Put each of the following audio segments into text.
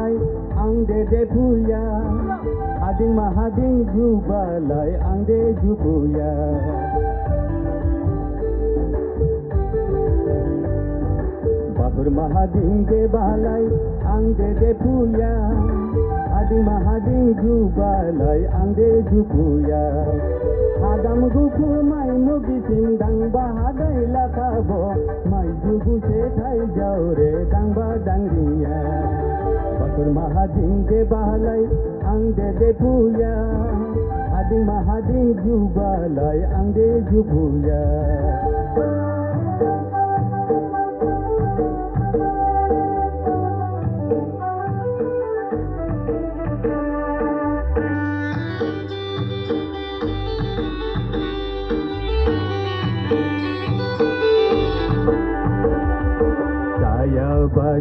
bahalai ang de puya ading mahading jubalai ang de jupuya bahur mahading de bahalai ang de puya ading mahading jubalai ang de jupuya Hadam gupu mai mugi sindang bahadai lakabo mai jugu se thai jaure dang ba dang riya Bakur mahading de bahalai ang de puya ading mahading jubalai ang de jupuya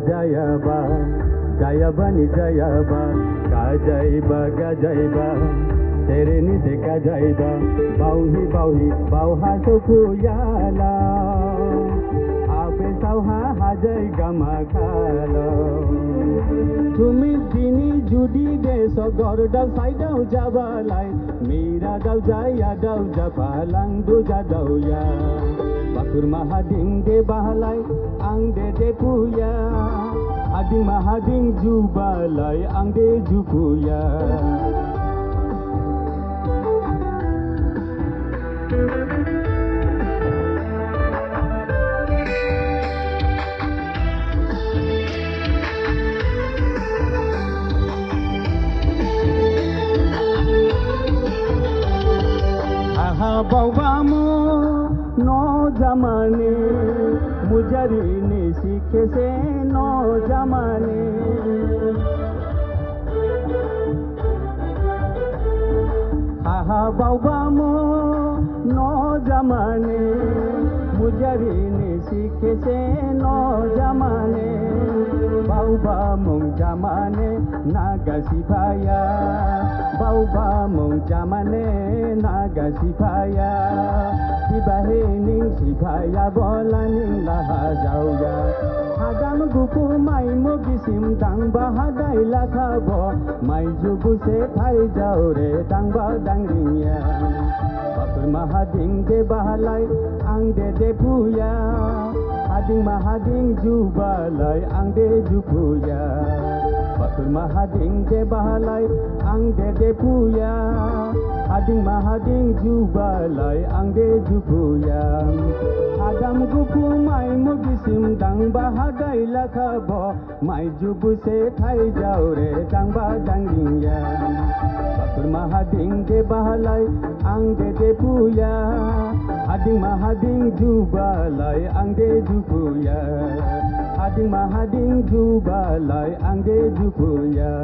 Jayaba, Jayaba ni Jayaba, Gajaiba, Gajaiba, Tereni se Gajaiba, Bauhi, Bauhi, Bauha Sukuyala, Abe Sauha Hajai Gamakala. Tumi dini judi de sogor dal saidau jabalai, Mira dal jaya dal jabalang du jadau ya. Bakur mahading de bahalai ang de puya ading mahading jubalai ang de jupuya aha baubamu no jamane mujari ne सीखे से नो जमाने आहा बाबा मो नो जमाने मुजरी ने सीखे से नो जमाने बाबा मुंग जमाने नागा सिपाया बाबा मुंग जमाने नागा सिपाया Sibahe ning sibaya bola ning laha jauya Hadam gupu mai mugi simdang bahadai lakabo Mai jubu se thai jaure dang ba dang ringya Bakur mahading de bahalai ang de puya Ading mahading jubalai ang de jupuya Bakur mahading de bahalai ang de puya Ading mahading jubalai ang de jupuya Adam gupu mai mugi simdang bahadai lakabo Mai jubu se thai jaure dang ba dang ringya Bakur mahading de bahalai ang de puya Ading mahading jubalai ang de jupuya Ading mahading jubalai ang de jupuya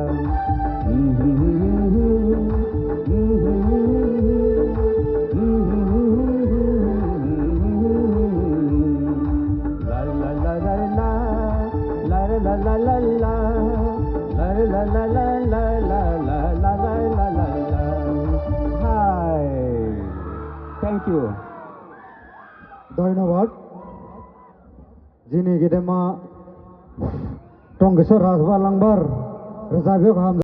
Hi. Thank you. ধন্যবাদ যিনি গেদেমা টঙ্গেশ্বর রাজবা লাংবার রেজাবিয়ক